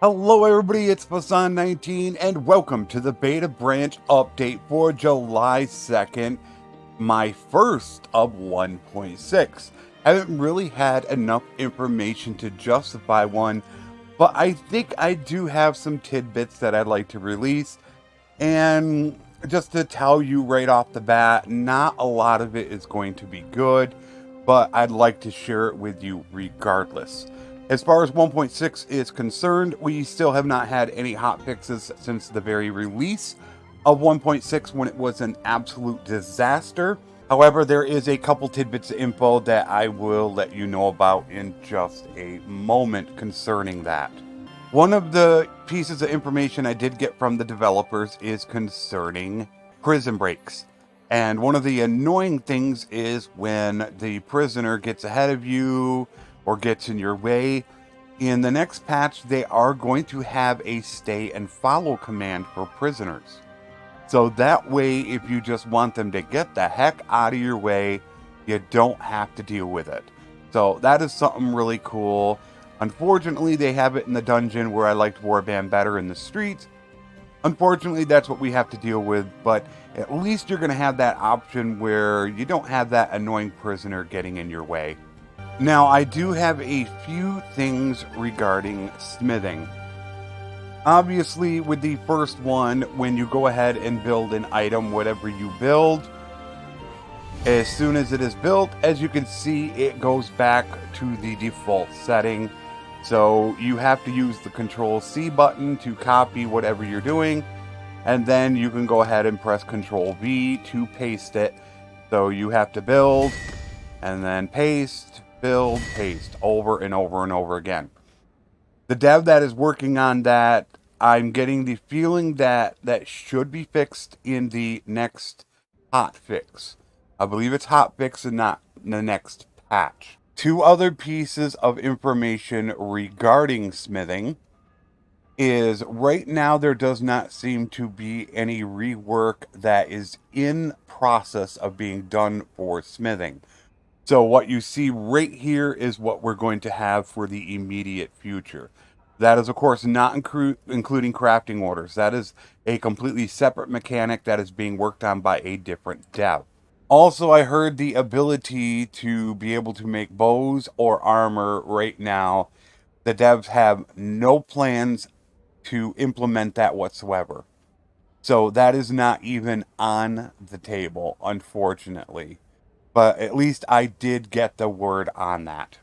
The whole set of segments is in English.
Hello everybody, it's Flesson19 and welcome to the beta branch update for July 2nd, my first of 1.6. Haven't really had enough information to justify one, but I think I do have some tidbits that I'd like to release. And just to tell you right off the bat, not a lot of it is going to be good, but I'd like to share it with you regardless. As far as 1.6 is concerned, we still have not had any hot fixes since the very release of 1.6 when it was an absolute disaster. However, there is a couple tidbits of info that I will let you know about in just a moment concerning that. One of the pieces of information I did get from the developers is concerning prison breaks. And one of the annoying things is when the prisoner gets ahead of you or gets in your way. In the next patch, they are going to have a stay and follow command for prisoners. So that way, if you just want them to get the heck out of your way, you don't have to deal with it. So that is something really cool. Unfortunately, they have it in the dungeon where I liked Warband better in the streets. Unfortunately, that's what we have to deal with, but at least you're going to have that option where you don't have that annoying prisoner getting in your way. Now, I do have a few things regarding smithing. Obviously, with the first one, when you go ahead and build an item, whatever you build, as soon as it is built, as you can see, it goes back to the default setting. So you have to use the Control C button to copy whatever you're doing, and then you can go ahead and press Control V to paste it. So you have to build, and then paste, build, paste, over and over and over again. The dev that is working on that, I'm getting the feeling that that should be fixed in the next hot fix. I believe it's hot fix and not the next patch. Two other pieces of information regarding smithing is right now there does not seem to be any rework that is in process of being done for smithing. So what you see right here is what we're going to have for the immediate future. That is, of course, not including crafting orders. That is a completely separate mechanic that is being worked on by a different dev. Also, I heard the ability to be able to make bows or armor right now. The devs have no plans to implement that whatsoever. So that is not even on the table, unfortunately. But at least I did get the word on that.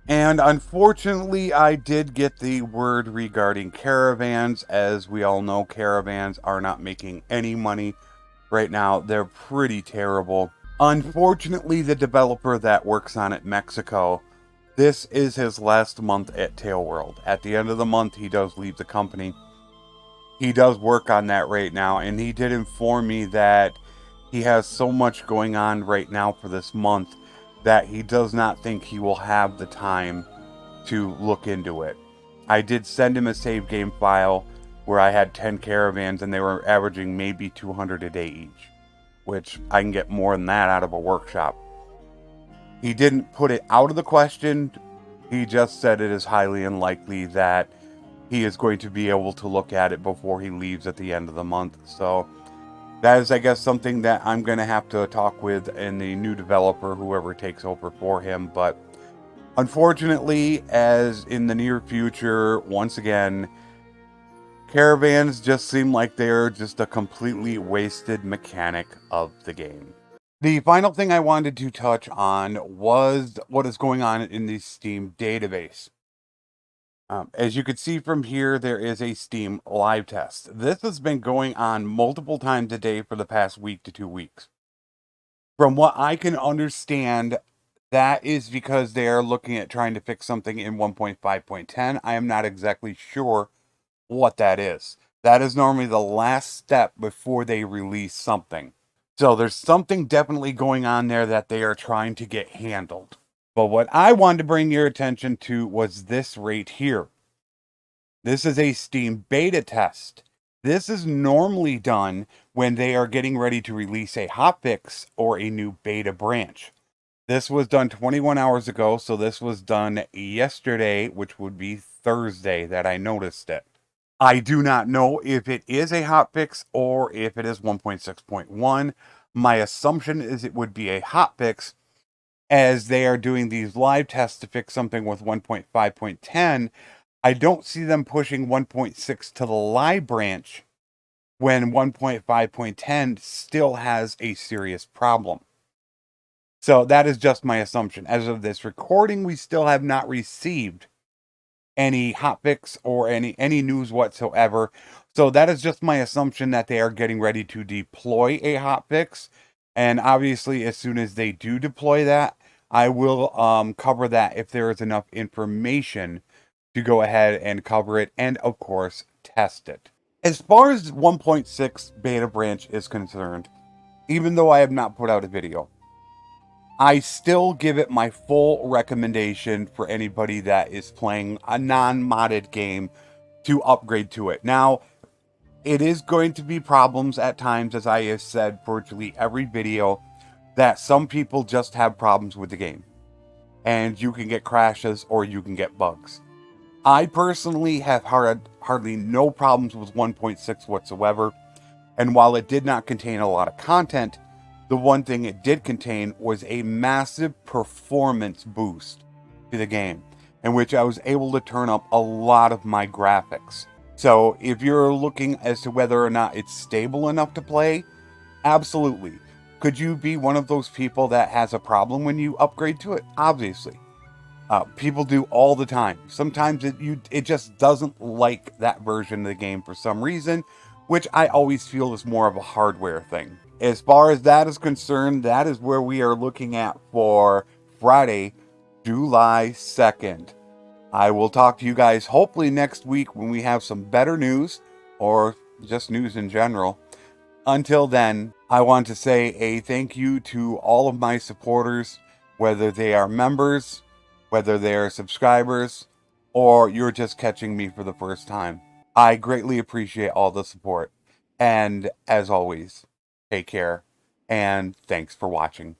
And unfortunately, I did get the word regarding caravans. As we all know, caravans are not making any money right now. They're pretty terrible. Unfortunately, the developer that works on it, Mexico, this is his last month at Tailworld. At the end of the month, he does leave the company. He does work on that right now, and he did inform me that he has so much going on right now for this month that he does not think he will have the time to look into it. I did send him a save game file where I had 10 caravans and they were averaging maybe 200 a day each, which I can get more than that out of a workshop. He didn't put it out of the question. He just said it is highly unlikely that he is going to be able to look at it before he leaves at the end of the month. So that is, I guess, something that I'm going to have to talk with and the new developer, whoever takes over for him. But unfortunately, as in the near future, once again, caravans just seem like they're just a completely wasted mechanic of the game. The final thing I wanted to touch on was what is going on in the Steam database. As you can see from here, there is a Steam live test. This has been going on multiple times a day for the past week to 2 weeks. From what I can understand, that is because they are looking at trying to fix something in 1.5.10. I am not exactly sure what that is. That is normally the last step before they release something. So there's something definitely going on there that they are trying to get handled. But what I wanted to bring your attention to was this right here. This is a Steam beta test. This is normally done when they are getting ready to release a hotfix or a new beta branch. This was done 21 hours ago, so this was done yesterday, which would be Thursday that I noticed it. I do not know if it is a hotfix or if it is 1.6.1. My assumption is it would be a hotfix, as they are doing these live tests to fix something with 1.5.10. I don't see them pushing 1.6 to the live branch when 1.5.10 still has a serious problem. So that is just my assumption. As of this recording, we still have not received any hotfix or any news whatsoever. So that is just my assumption that they are getting ready to deploy a hotfix. And obviously, as soon as they do deploy that, I will cover that if there is enough information to go ahead and cover it and, of course, test it. As far as 1.6 beta branch is concerned, even though I have not put out a video, I still give it my full recommendation for anybody that is playing a non-modded game to upgrade to it. Now, it is going to be problems at times, as I have said virtually every video, that some people just have problems with the game. And you can get crashes or you can get bugs. I personally have hardly no problems with 1.6 whatsoever. And while it did not contain a lot of content, the one thing it did contain was a massive performance boost to the game, in which I was able to turn up a lot of my graphics. So if you're looking as to whether or not it's stable enough to play, absolutely. Could you be one of those people that has a problem when you upgrade to it? Obviously. People do all the time. Sometimes it just doesn't like that version of the game for some reason, which I always feel is more of a hardware thing. As far as that is concerned, that is where we are looking at for Friday, July 2nd. I will talk to you guys hopefully next week when we have some better news, or just news in general. Until then, I want to say a thank you to all of my supporters, whether they are members, whether they are subscribers, or you're just catching me for the first time. I greatly appreciate all the support. And as always, take care, and thanks for watching.